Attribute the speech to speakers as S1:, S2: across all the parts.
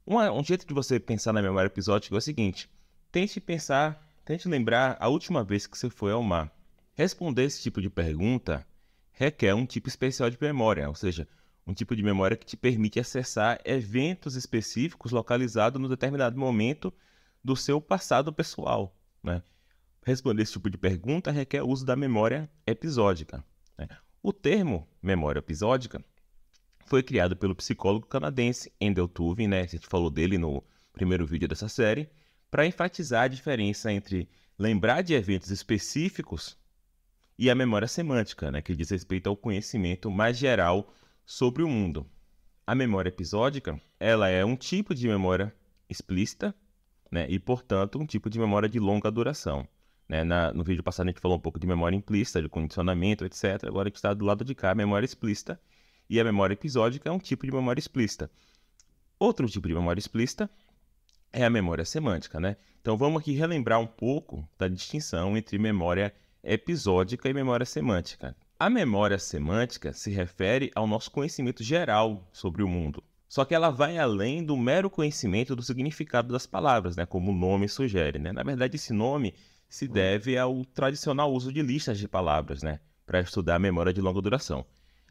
S1: Um jeito de você pensar na memória episódica é o seguinte: tente lembrar a última vez que você foi ao mar. Responder esse tipo de pergunta requer um tipo especial de memória, ou seja, um tipo de memória que te permite acessar eventos específicos localizados no determinado momento do seu passado pessoal, né? Responder esse tipo de pergunta requer o uso da memória episódica, né? O termo memória episódica foi criado pelo psicólogo canadense Endel Tuvin, né? A gente falou dele no primeiro vídeo dessa série, para enfatizar a diferença entre lembrar de eventos específicos e a memória semântica, né? Que diz respeito ao conhecimento mais geral sobre o mundo. A memória episódica, ela é um tipo de memória explícita, né? E, portanto, um tipo de memória de longa duração. Né? No vídeo passado a gente falou um pouco de memória implícita, de condicionamento, etc. Agora a gente está do lado de cá, a memória explícita. E a memória episódica é um tipo de memória explícita. Outro tipo de memória explícita é a memória semântica, né? Então vamos aqui relembrar um pouco da distinção entre memória episódica e memória semântica. A memória semântica se refere ao nosso conhecimento geral sobre o mundo. Só que ela vai além do mero conhecimento do significado das palavras, né? Como o nome sugere, né? Na verdade, esse nome se deve ao tradicional uso de listas de palavras, né? Para estudar a memória de longa duração.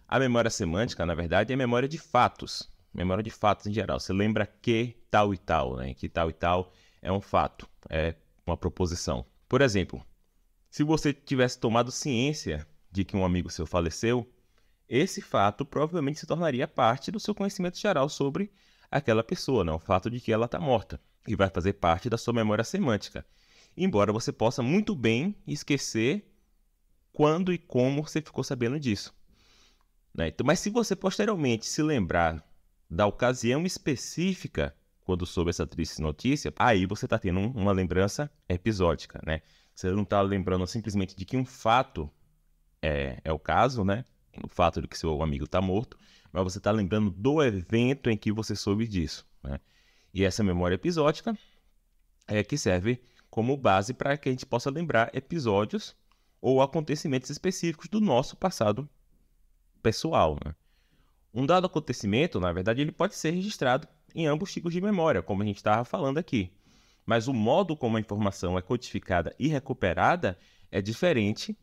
S1: A memória semântica, na verdade, é memória de fatos. Memória de fatos em geral. Você lembra que tal e tal, né? Que tal e tal é um fato, é uma proposição. Por exemplo, se você tivesse tomado ciência de que um amigo seu faleceu, esse fato provavelmente se tornaria parte do seu conhecimento geral sobre aquela pessoa, né? O fato de que ela está morta. E vai fazer parte da sua memória semântica. Embora você possa muito bem esquecer quando e como você ficou sabendo disso. Né? Então, mas se você posteriormente se lembrar da ocasião específica quando soube essa triste notícia, aí você está tendo uma lembrança episódica, né? Você não está lembrando simplesmente de que um fato é o caso, né? O fato de que seu amigo está morto, mas você está lembrando do evento em que você soube disso, né? E essa memória episódica é que serve como base para que a gente possa lembrar episódios ou acontecimentos específicos do nosso passado pessoal, né? Um dado acontecimento, na verdade, ele pode ser registrado em ambos tipos de memória, como a gente estava falando aqui. Mas o modo como a informação é codificada e recuperada é diferente,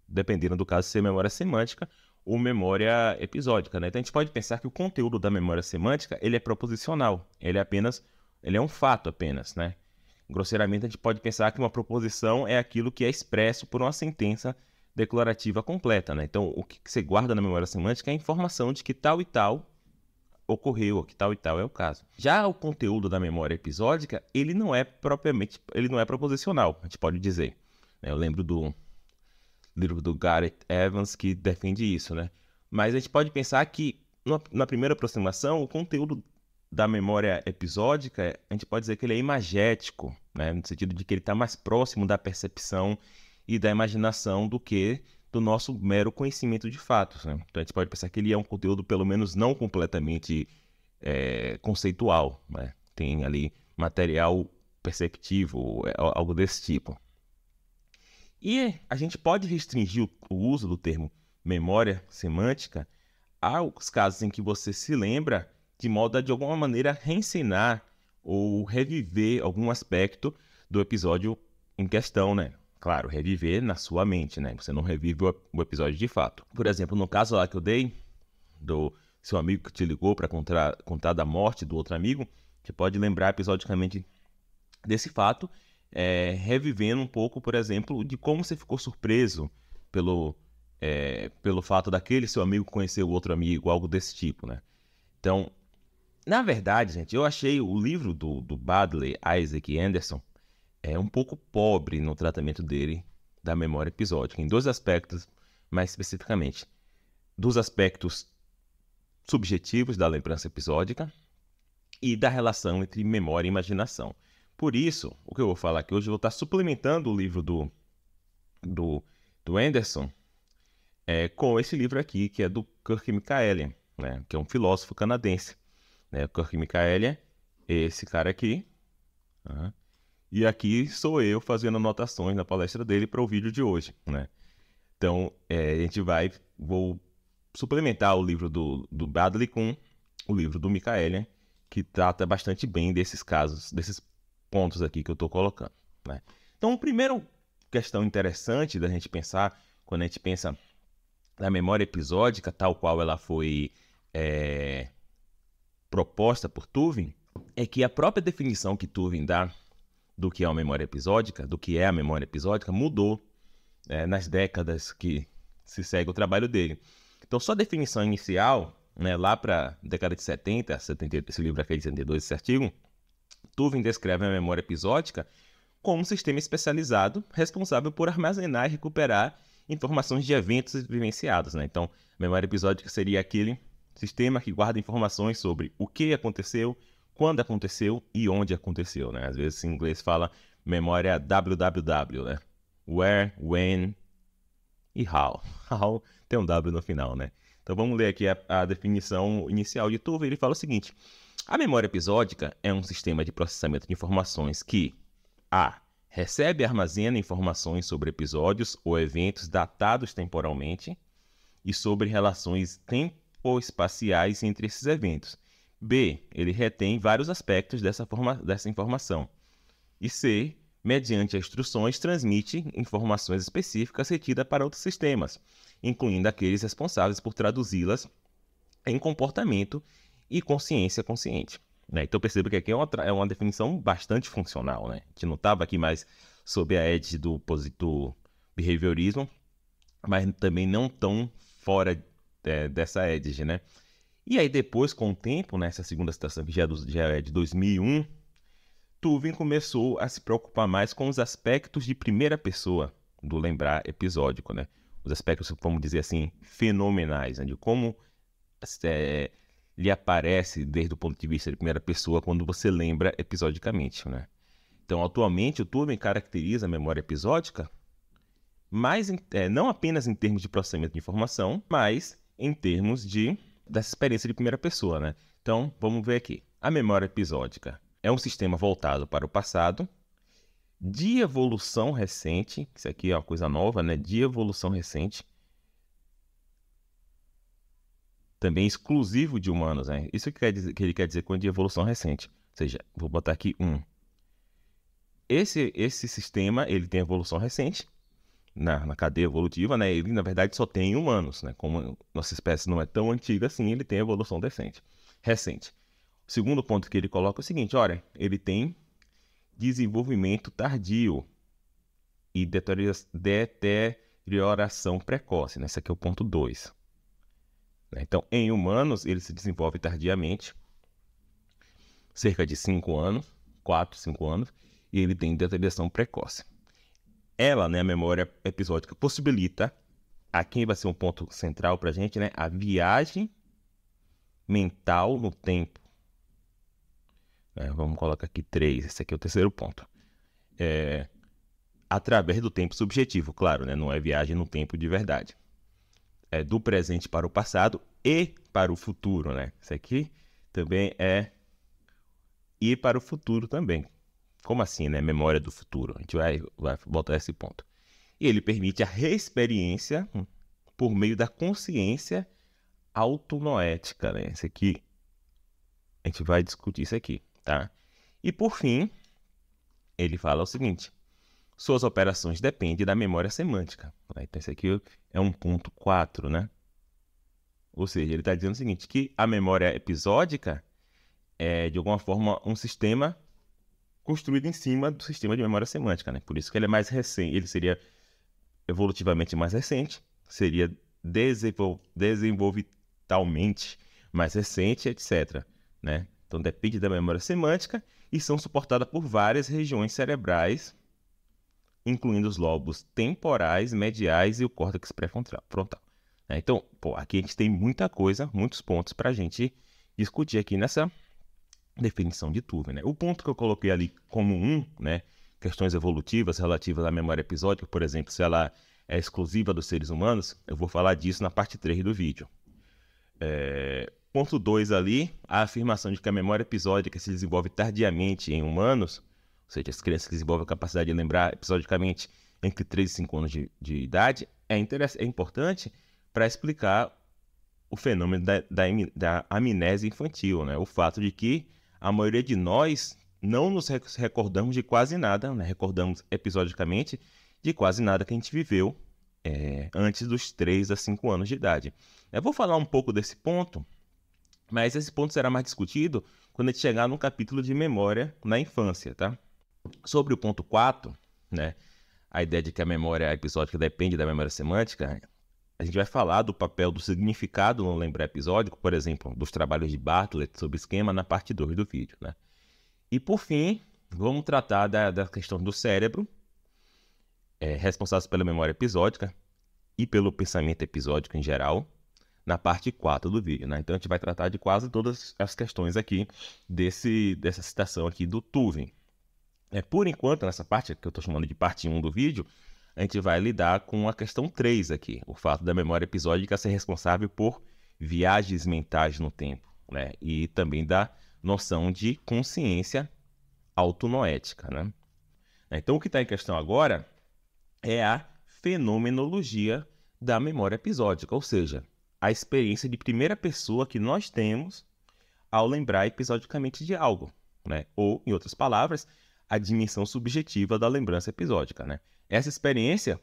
S1: dependendo do caso ser memória semântica ou memória episódica, né? Então a gente pode pensar que o conteúdo da memória semântica ele é proposicional, ele é um fato apenas, né? Grosseiramente a gente pode pensar que uma proposição é aquilo que é expresso por uma sentença declarativa completa, né? Então, o que você guarda na memória semântica é a informação de que tal e tal ocorreu, ou que tal e tal é o caso. Já o conteúdo da memória episódica, ele não é proposicional, a gente pode dizer. Eu lembro do livro do Gareth Evans que defende isso, né? Mas a gente pode pensar que, na primeira aproximação, o conteúdo da memória episódica, a gente pode dizer que ele é imagético, né? No sentido de que ele está mais próximo da percepção e da imaginação do que do nosso mero conhecimento de fatos, né? Então a gente pode pensar que ele é um conteúdo pelo menos não completamente conceitual, né? Tem ali material perceptivo, algo desse tipo. E a gente pode restringir o uso do termo memória semântica aos casos em que você se lembra de modo a, de alguma maneira, reencenar ou reviver algum aspecto do episódio em questão, né? Claro, reviver na sua mente, né? Você não revive o episódio de fato. Por exemplo, no caso lá que eu dei, do seu amigo que te ligou para contar da morte do outro amigo, você pode lembrar episodicamente desse fato, revivendo um pouco, por exemplo, de como você ficou surpreso pelo fato daquele seu amigo conhecer o outro amigo, algo desse tipo, né? Então, na verdade, gente, eu achei o livro do Baddeley, Isaac Anderson, um pouco pobre no tratamento dele da memória episódica, em dois aspectos, mais especificamente. Dos aspectos subjetivos da lembrança episódica e da relação entre memória e imaginação. Por isso, o que eu vou falar aqui hoje, eu vou estar suplementando o livro do Anderson com esse livro aqui, que é do Kirk Mikaelian, né, que é um filósofo canadense. Né? O Kirk Mikaelian é esse cara aqui. E aqui sou eu fazendo anotações na palestra dele para o vídeo de hoje, né? Então, vou suplementar o livro do Baddeley com o livro do Mikaelian, que trata bastante bem desses casos, desses pontos aqui que eu estou colocando, né? Então, a primeira questão interessante da gente pensar, quando a gente pensa na memória episódica, tal qual ela foi proposta por Tuvin, é que a própria definição que Tuvin dá do que é uma memória episódica, do que é a memória episódica, mudou nas décadas que se segue o trabalho dele. Então, só a definição inicial, né, lá para a década de 70, esse livro aqui é de 72, esse artigo, Tuvin descreve a memória episódica como um sistema especializado responsável por armazenar e recuperar informações de eventos vivenciados, né? Então, memória episódica seria aquele sistema que guarda informações sobre o que aconteceu, quando aconteceu e onde aconteceu, né? Às vezes em inglês fala memória WWW, né? Where, when e how. How tem um W no final, né? Então vamos ler aqui a definição inicial de Tuvin. Ele fala o seguinte: a memória episódica é um sistema de processamento de informações que a. recebe e armazena informações sobre episódios ou eventos datados temporalmente e sobre relações tempo-espaciais entre esses eventos. B. Ele retém vários aspectos dessa informação. E C. mediante instruções, transmite informações específicas retidas para outros sistemas, incluindo aqueles responsáveis por traduzi-las em comportamento e consciência consciente. Então perceba que aqui é uma definição bastante funcional, né? A gente não estava aqui mais sob a égide do behaviorismo, mas também não tão fora dessa égide, né? E aí depois, com o tempo, nessa segunda citação que já é de 2001, Tuvin começou a se preocupar mais com os aspectos de primeira pessoa do lembrar episódico, né? Os aspectos, vamos dizer assim, fenomenais, né? De como lhe aparece desde o ponto de vista de primeira pessoa quando você lembra episodicamente, né? Então, atualmente, o Tuvin caracteriza a memória episódica não apenas em termos de processamento de informação, mas em termos dessa experiência de primeira pessoa, né? Então, vamos ver aqui. A memória episódica é um sistema voltado para o passado, de evolução recente, isso aqui é uma coisa nova, né? De evolução recente, também exclusivo de humanos, né? Isso que ele quer dizer com de evolução recente. Ou seja, vou botar aqui 1. Esse sistema, ele tem evolução recente, na cadeia evolutiva, né? Ele, na verdade, só tem humanos, né? Como nossa espécie não é tão antiga assim, ele tem evolução recente. O segundo ponto que ele coloca é o seguinte: olha, ele tem desenvolvimento tardio e deterioração precoce, né? Esse aqui é o ponto 2. Então, em humanos, ele se desenvolve tardiamente, cerca de 5 anos, 4, 5 anos, e ele tem deterioração precoce. Ela, né, a memória episódica, possibilita, aqui vai ser um ponto central para a gente, né, a viagem mental no tempo. Vamos colocar aqui 3, esse aqui é o terceiro ponto. Através do tempo subjetivo, claro, né, não é viagem no tempo de verdade. Do presente para o passado e para o futuro, né? Isso aqui também é ir para o futuro também. Como assim, né? Memória do futuro. A gente vai voltar a esse ponto. E ele permite a reexperiência por meio da consciência autonoética, né? Isso aqui, a gente vai discutir isso aqui, tá? E por fim, ele fala o seguinte: suas operações dependem da memória semântica. Então, esse aqui é um ponto 4, né? Ou seja, ele está dizendo o seguinte, que a memória episódica é, de alguma forma, um sistema construído em cima do sistema de memória semântica, né? Por isso que ele é mais recente, ele seria evolutivamente mais recente, seria desenvolvimentalmente mais recente, etc., né? Então, depende da memória semântica e são suportadas por várias regiões cerebrais, incluindo os lobos temporais, mediais e o córtex pré-frontal. Então, aqui a gente tem muita coisa, muitos pontos para a gente discutir aqui nessa definição de Tuvin, né? O ponto que eu coloquei ali como né, questões evolutivas relativas à memória episódica, por exemplo, se ela é exclusiva dos seres humanos, eu vou falar disso na parte 3 do vídeo. Ponto 2 ali, a afirmação de que a memória episódica se desenvolve tardiamente em humanos, ou seja, as crianças que desenvolvem a capacidade de lembrar episodicamente entre 3 e 5 anos de idade, é importante para explicar o fenômeno da amnésia infantil, né? O fato de que a maioria de nós não nos recordamos de quase nada, né? Recordamos episodicamente de quase nada que a gente viveu antes dos 3 a 5 anos de idade. Eu vou falar um pouco desse ponto, mas esse ponto será mais discutido quando a gente chegar no capítulo de memória na infância, tá? Sobre o ponto 4, né? A ideia de que a memória episódica depende da memória semântica, a gente vai falar do papel do significado no lembrar episódico, por exemplo, dos trabalhos de Bartlett sobre esquema na parte 2 do vídeo, né? E por fim, vamos tratar da questão do cérebro, responsável pela memória episódica e pelo pensamento episódico em geral, na parte 4 do vídeo, né? Então a gente vai tratar de quase todas as questões aqui dessa citação aqui do Tuvin. Por enquanto, nessa parte que eu estou chamando de parte 1 do vídeo, a gente vai lidar com a questão 3 aqui, o fato da memória episódica ser responsável por viagens mentais no tempo, né? E também da noção de consciência autonoética, né? Então, o que está em questão agora é a fenomenologia da memória episódica, ou seja, a experiência de primeira pessoa que nós temos ao lembrar episodicamente de algo, né? Ou, em outras palavras, a dimensão subjetiva da lembrança episódica, né? Essa experiência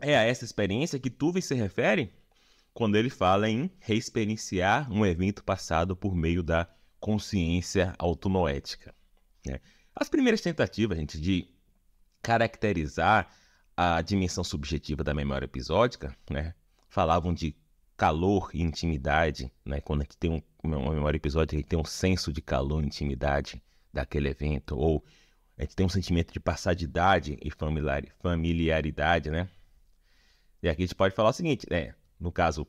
S1: é a essa experiência que Tuvin se refere quando ele fala em reexperienciar um evento passado por meio da consciência autonoética, né? As primeiras tentativas, gente, de caracterizar a dimensão subjetiva da memória episódica, né, falavam de calor e intimidade, né? Quando a gente tem uma memória episódica, a gente tem um senso de calor e intimidade daquele evento, ou a gente tem um sentimento de passadidade e familiaridade, né? E aqui a gente pode falar o seguinte, no caso,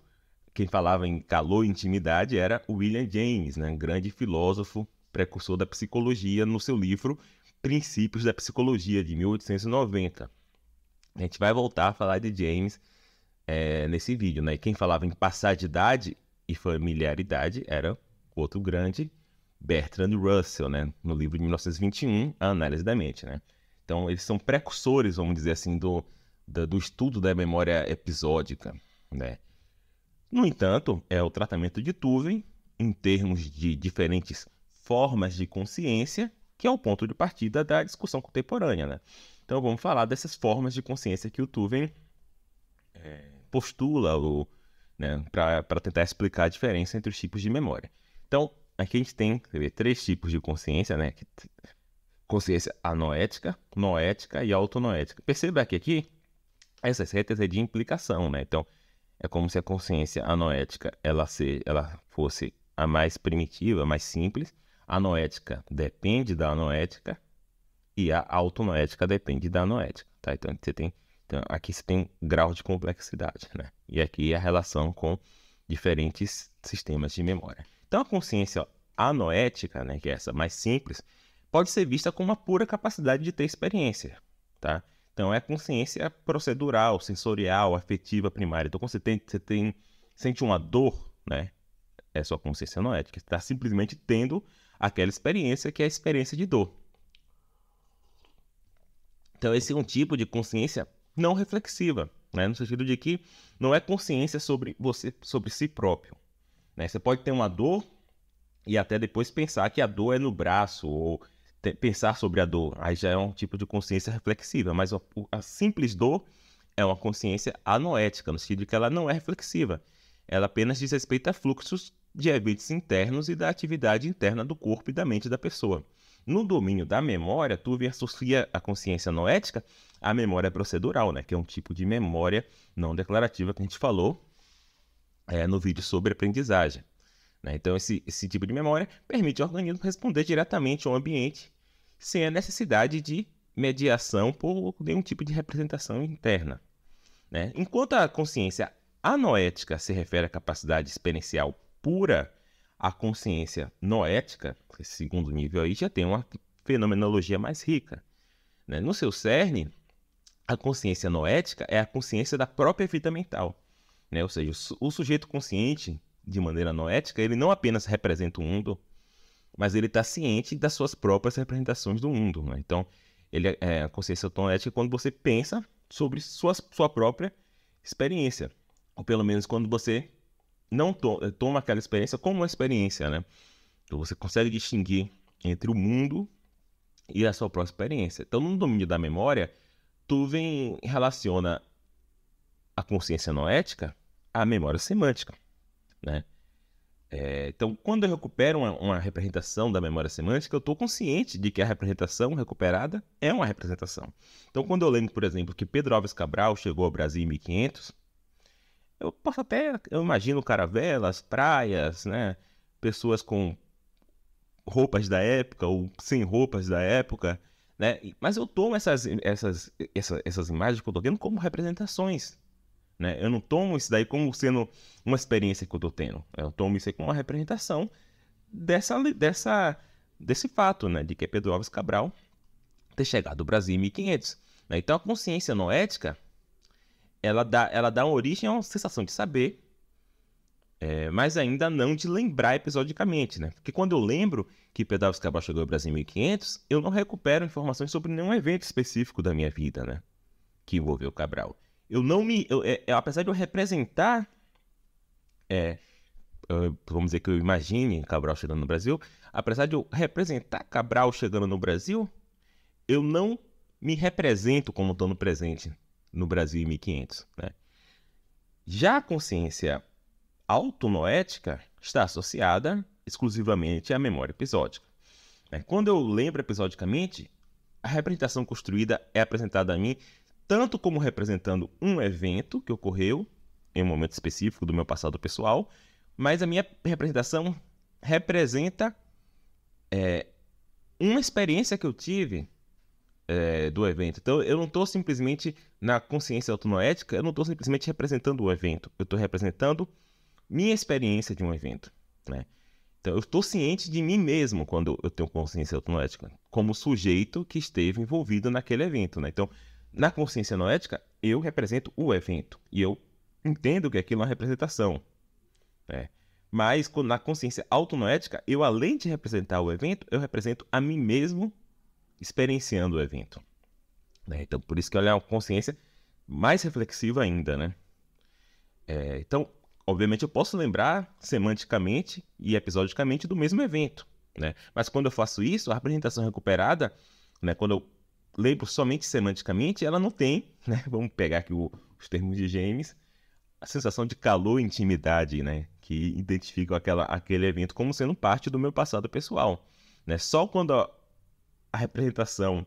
S1: quem falava em calor e intimidade era o William James, né? Um grande filósofo, precursor da psicologia, no seu livro Princípios da Psicologia, de 1890. A gente vai voltar a falar de James nesse vídeo, né? E quem falava em passadidade e familiaridade era outro grande, Bertrand Russell, né? No livro de 1921, A Análise da Mente, né? Então, eles são precursores, vamos dizer assim, do estudo da memória episódica, né? No entanto, é o tratamento de Tuvin, em termos de diferentes formas de consciência, que é o ponto de partida da discussão contemporânea, né? Então, vamos falar dessas formas de consciência que o Tuvin postula, né, para tentar explicar a diferença entre os tipos de memória. Então, aqui a gente tem 3 tipos de consciência, né? Consciência anoética, noética e autonoética. Perceba que aqui, essas retas é de implicação, né? Então, é como se a consciência anoética ela fosse a mais primitiva, mais simples. A noética depende da anoética e a autonoética depende da anoética, tá? Então, aqui você tem grau de complexidade, né? E aqui a relação com diferentes sistemas de memória. Então, a consciência anoética, né, que é essa mais simples, pode ser vista como uma pura capacidade de ter experiência, tá? Então, é a consciência procedural, sensorial, afetiva primária. Então, quando você sente uma dor, né, é sua consciência anoética. Você está simplesmente tendo aquela experiência que é a experiência de dor. Então, esse é um tipo de consciência não reflexiva, né, no sentido de que não é consciência sobre você, sobre si próprio, né? Você pode ter uma dor e até depois pensar que a dor é no braço, ou pensar sobre a dor. Aí já é um tipo de consciência reflexiva, mas a simples dor é uma consciência anoética, no sentido de que ela não é reflexiva. Ela apenas diz respeito a fluxos de eventos internos e da atividade interna do corpo e da mente da pessoa. No domínio da memória, Tuvin associa a consciência noética à memória procedural, né, que é um tipo de memória não declarativa que a gente falou no vídeo sobre aprendizagem, né? Então, esse tipo de memória permite ao organismo responder diretamente ao ambiente sem a necessidade de mediação por nenhum tipo de representação interna, né? Enquanto a consciência anoética se refere à capacidade experiencial pura, a consciência noética, esse segundo nível aí, já tem uma fenomenologia mais rica, né? No seu cerne, a consciência noética é a consciência da própria vida mental, né? Ou seja, o sujeito consciente, de maneira noética, ele não apenas representa o mundo, mas ele está ciente das suas próprias representações do mundo, né? Então, a consciência noética é quando você pensa sobre sua própria experiência, ou pelo menos quando você não toma aquela experiência como uma experiência, né? Então você consegue distinguir entre o mundo e a sua própria experiência. Então, no domínio da memória, Turing relaciona a consciência noética à memória semântica, né? Então, quando eu recupero uma representação da memória semântica, eu estou consciente de que a representação recuperada é uma representação. Então, quando eu lembro, por exemplo, que Pedro Álvares Cabral chegou ao Brasil em 1500, eu imagino caravelas, praias, né? Pessoas com roupas da época ou sem roupas da época, né? Mas eu tomo essas imagens que eu estou tendo como representações, né? Eu não tomo isso daí como sendo uma experiência que eu estou tendo. Eu tomo isso aí como uma representação desse fato, né? De que é Pedro Álvares Cabral ter chegado ao Brasil em 1500. Né? Então, a consciência noética, ela dá origem a uma sensação de saber, mas ainda não de lembrar episodicamente, né? Porque quando eu lembro que Pedro Álvares Cabral chegou ao Brasil em 1500, eu não recupero informações sobre nenhum evento específico da minha vida, né? Que envolveu Cabral. Apesar de eu representar, vamos dizer que eu imagine Cabral chegando no Brasil, apesar de eu representar Cabral chegando no Brasil, eu não me represento como estou no presente no Brasil em 1500, né? Já a consciência autonoética está associada exclusivamente à memória episódica. Quando eu lembro episodicamente, a representação construída é apresentada a mim tanto como representando um evento que ocorreu em um momento específico do meu passado pessoal, mas a minha representação representa uma experiência que eu tive do evento. Então, eu não estou simplesmente, na consciência autonoética, eu não estou simplesmente representando o evento, eu estou representando minha experiência de um evento, né? Então, eu estou ciente de mim mesmo quando eu tenho consciência autonoética, como sujeito que esteve envolvido naquele evento, né? Então, na consciência noética, eu represento o evento e eu entendo que aquilo é uma representação, né? Mas na consciência autonoética, eu, além de representar o evento, eu represento a mim mesmo experienciando o evento, né? Então, por isso que ela é uma consciência mais reflexiva ainda, né? Então, obviamente, eu posso lembrar semanticamente e episodicamente do mesmo evento, né? Mas quando eu faço isso, a representação recuperada, né, quando eu lembro somente semanticamente, ela não tem, né? Vamos pegar aqui os termos de James, a sensação de calor e intimidade, né? Que identificam aquele evento como sendo parte do meu passado pessoal, né? Só quando a representação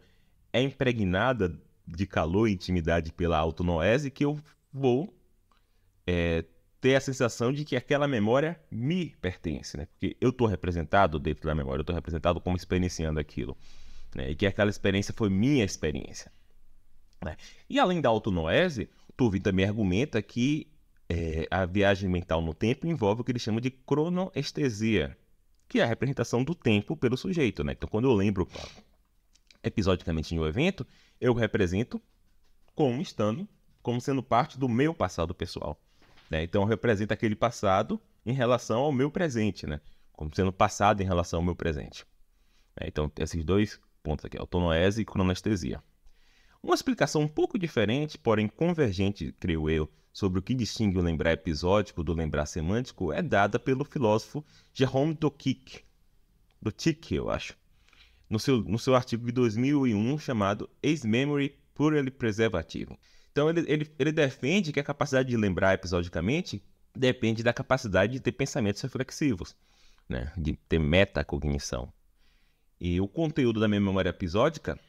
S1: é impregnada de calor e intimidade pela autonoese que eu vou ter a sensação de que aquela memória me pertence, né? Porque eu estou representado dentro da memória, eu estou representado como experienciando aquilo, né? E que aquela experiência foi minha experiência, né? E além da autonoese, Tuvin também argumenta que a viagem mental no tempo envolve o que ele chama de cronoestesia, que é a representação do tempo pelo sujeito, né? Então, quando eu lembro episodicamente de um evento, eu represento como sendo parte do meu passado pessoal, né? Então, eu represento aquele passado em relação ao meu presente, né? Como sendo passado em relação ao meu presente. Então, esses dois pontos aqui, autonoese e cronoestesia. Uma explicação um pouco diferente, porém convergente, creio eu, sobre o que distingue o lembrar episódico do lembrar semântico é dada pelo filósofo Jérôme Docic, eu acho, no seu artigo de 2001 chamado Is Memory Purely Preservative? Então, ele defende que a capacidade de lembrar episodicamente depende da capacidade de ter pensamentos reflexivos, né? De ter metacognição. E o conteúdo da minha memória episódica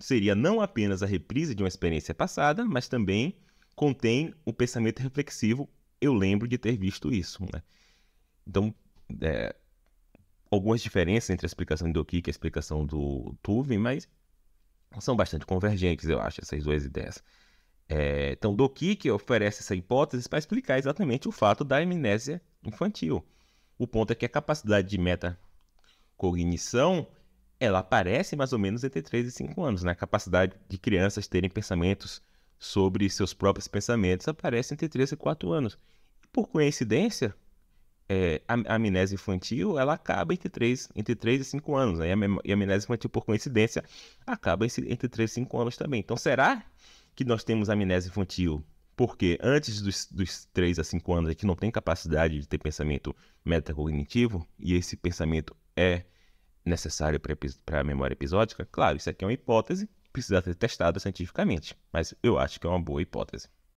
S1: seria não apenas a reprise de uma experiência passada, mas também contém o pensamento reflexivo. Eu lembro de ter visto isso, né? Então, algumas diferenças entre a explicação do Docic e a explicação do Tuvin, mas são bastante convergentes, eu acho, essas duas ideias. Então, Docic oferece essa hipótese para explicar exatamente o fato da amnésia infantil. O ponto é que a capacidade de metacognição ela aparece mais ou menos entre 3 e 5 anos, né? A capacidade de crianças terem pensamentos sobre seus próprios pensamentos aparece entre 3 e 4 anos. Por coincidência, a amnésia infantil ela acaba entre 3 e 5 anos, né? E a amnésia infantil, por coincidência, acaba entre 3 e 5 anos também. Então, será que nós temos amnésia infantil porque antes dos 3 a 5 anos a gente não tem capacidade de ter pensamento metacognitivo e esse pensamento é necessário para a memória episódica? Claro, isso aqui é uma hipótese, precisa ser testada cientificamente, mas eu acho que é uma boa hipótese.